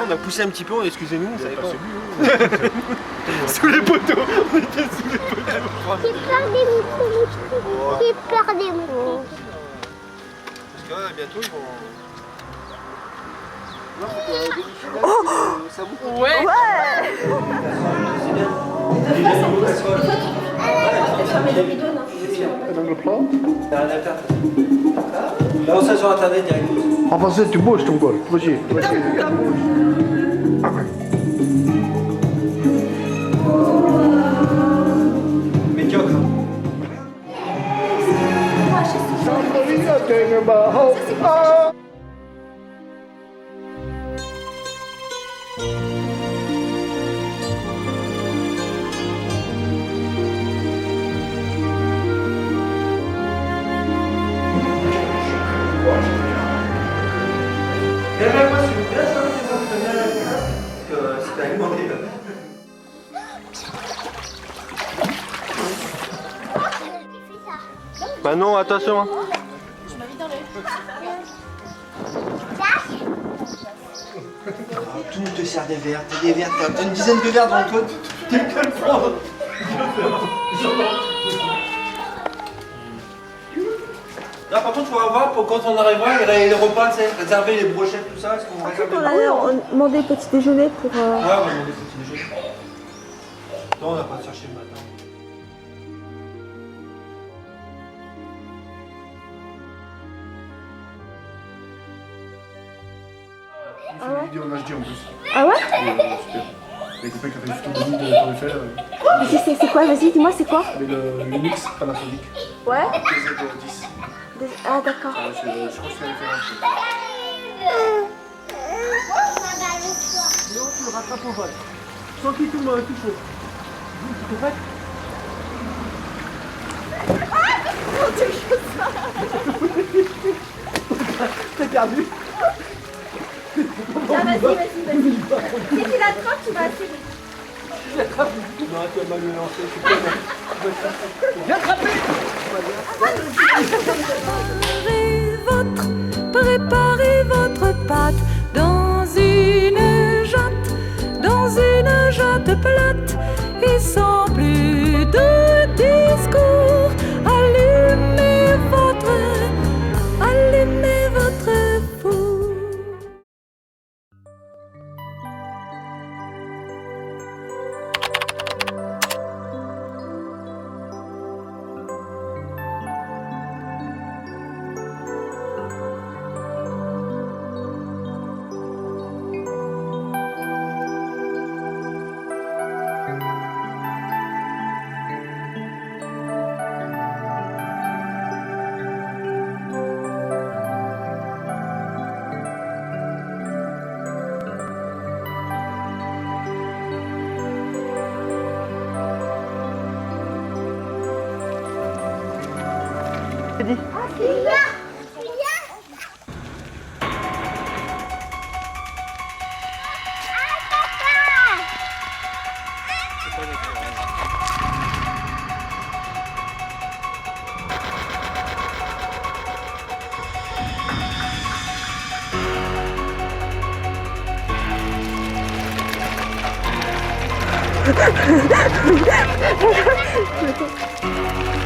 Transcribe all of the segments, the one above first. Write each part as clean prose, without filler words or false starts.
on a poussé un petit peu, excusez-nous, on savait pas. Sous les poteaux, on était sous les poteaux. J'ai peur des mouches. J'ai peur des mouches. Parce que bientôt ils vont... Ouais. Balance ça sur internet directement. En français, tu bouges ton goal. Vas-y, vas-y. Médiocre. Et même moi, je suis bien sûr que c'est bien la classe, parce que c'était alimenté. Bah non, attention. Hein. Tout te sert des verres, t'as des verres, t'as une dizaine de verres devant toi, t'es qu'à le prendre. Là par contre, tu vas voir, pour quand on arrivera, les repas, tu sais, réserver les brochettes, tout ça, est-ce qu'on va réserver? On a demandé petit déjeuner pour... Ouais, on va demander petit déjeuner. Non, on n'a pas cherché le matin. C'est une vidéo en HD en plus. Ah ouais? Les copains qui ont fait une photo de nous de la Tour Eiffel. C'est quoi? Vas-y, dis-moi, c'est quoi? Mais le mix Panasonic. Ouais? TZ10. Ah d'accord. Je crois que c'est la référence. Léon, tu le rattrapes au vol. Sans qu'il tombe tout chaud. Tu te fais? T'es perdu. Tiens, vas-y. Si tu l'attrapes, tu vas assez vite. Non, tu vas mal le lancer, je suis pas bon. Viens attraper. Préparez votre pâte dans une jatte plate et sans plus de discours. Allumez votre four.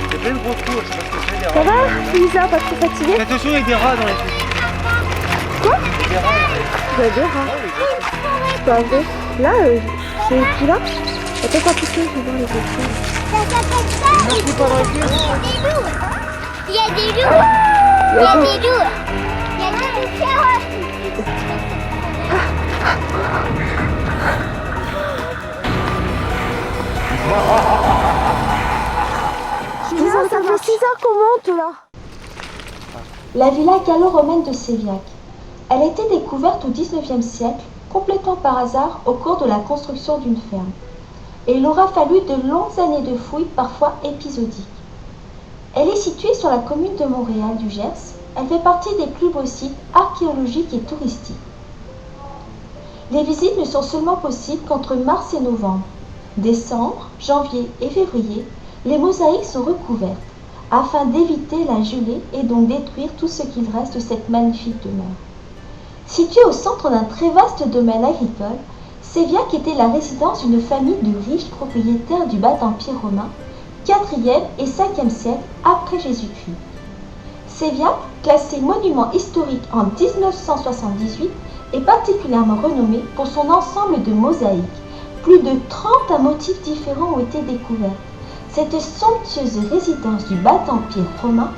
C'est plein de gros coups, je sais pas ce que c'est, des Ça rats. va? Lisa, pas trop fatiguée? Attention, il y a des rats dans les trucs. Quoi? Des rats. Il y a deux rats. Pas vrai. Là, c'est qui là? Attends, pas pousser, je vais voir les autres. Ça s'appelle ça. Il y a des loups. Il y a des loups. Il y a des loups. Il y a des loups. Lisa, ça fait 6 heures qu'on monte là. La villa gallo-romaine de Séviac. Elle a été découverte au XIXe siècle, complètement par hasard au cours de la construction d'une ferme. Et il aura fallu de longues années de fouilles, parfois épisodiques. Elle est située sur la commune de Montréal du Gers. Elle fait partie des plus beaux sites archéologiques et touristiques. Les visites ne sont seulement possibles qu'entre mars et novembre. Décembre, janvier et février, les mosaïques sont recouvertes afin d'éviter la gelée et donc détruire tout ce qu'il reste de cette magnifique demeure. Située au centre d'un très vaste domaine agricole, Séviac était la résidence d'une famille de riches propriétaires du bas empire romain, 4e et 5e siècle après Jésus-Christ. Séviac, classé monument historique en 1978, est particulièrement renommé pour son ensemble de mosaïques. Plus de 30 motifs différents ont été découverts. Cette somptueuse résidence du bas empire romain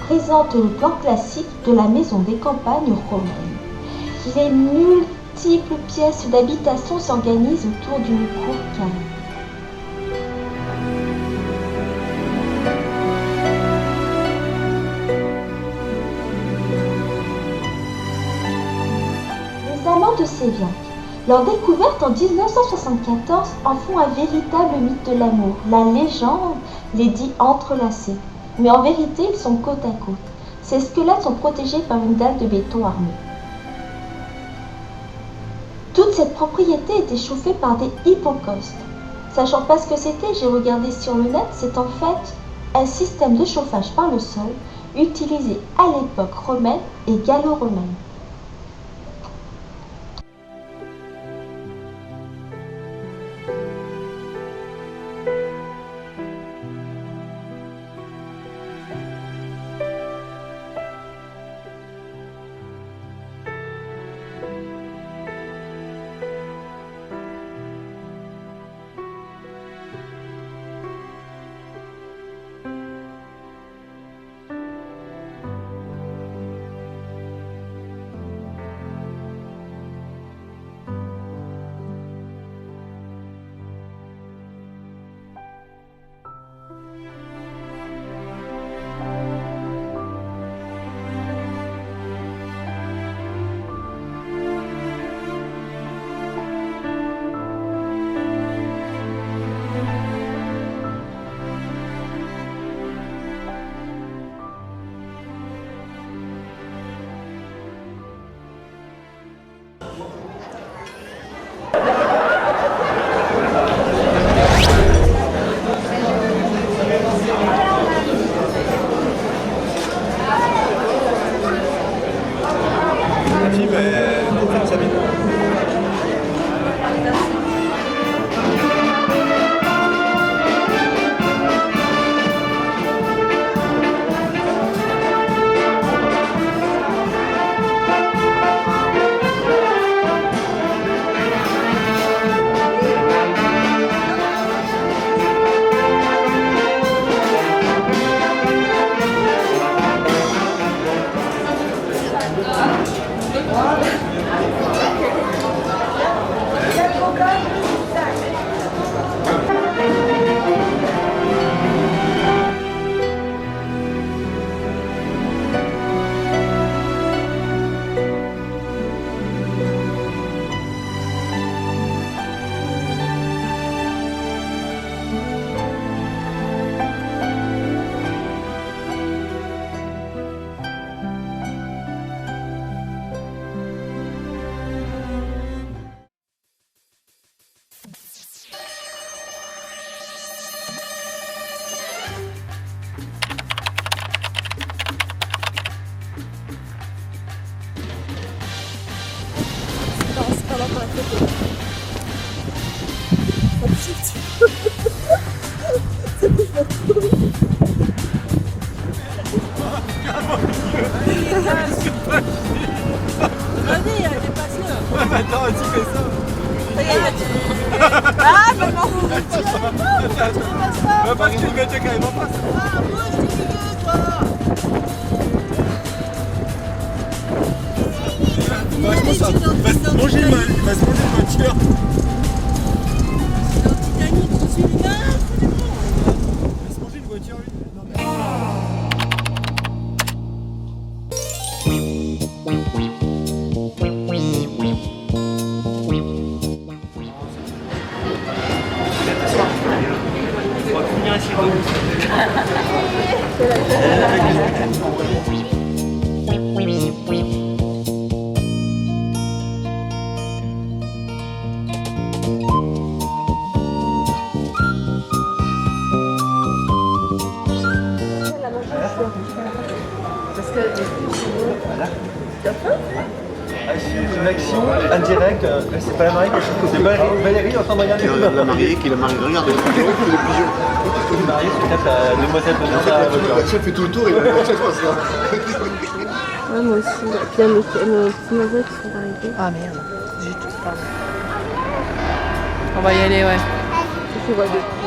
présente le plan classique de la maison des campagnes romaines. Les multiples pièces d'habitation s'organisent autour d'une cour carrée. Les amants de Séviac. Leur découverte en 1974 en font un véritable mythe de l'amour. La légende les dit entrelacés, mais en vérité ils sont côte à côte. Ces squelettes sont protégés par une dalle de béton armée. Toute cette propriété était chauffée par des hypocaustes. Sachant pas ce que c'était, j'ai regardé sur le net, c'est en fait un système de chauffage par le sol utilisé à l'époque romaine et gallo-romaine. Attends, tu fais ça. Ah, maman. Parce que tu mets quand même en face. Ah, moi, je t'ai dit, toi. Vachement ça. Va se manger une voiture. Dans Titanic, je suis là. Va se manger une voiture, lui. Non, mais... Parce que... Voilà. T'as faim? Ah, si. une action indirecte. C'est pas la mariée, c'est Valérie en train de regarder. La mariée qui la mariée. Regarde, le pigeon. Le marié se tape la demoiselle de sa La chef fait tout le tour et il va faire ça. Ouais, moi aussi. Puis il y a nos petits neveux qui sont arrivés. Ah merde, zut, pardon. On va y aller, ouais. Je vois deux.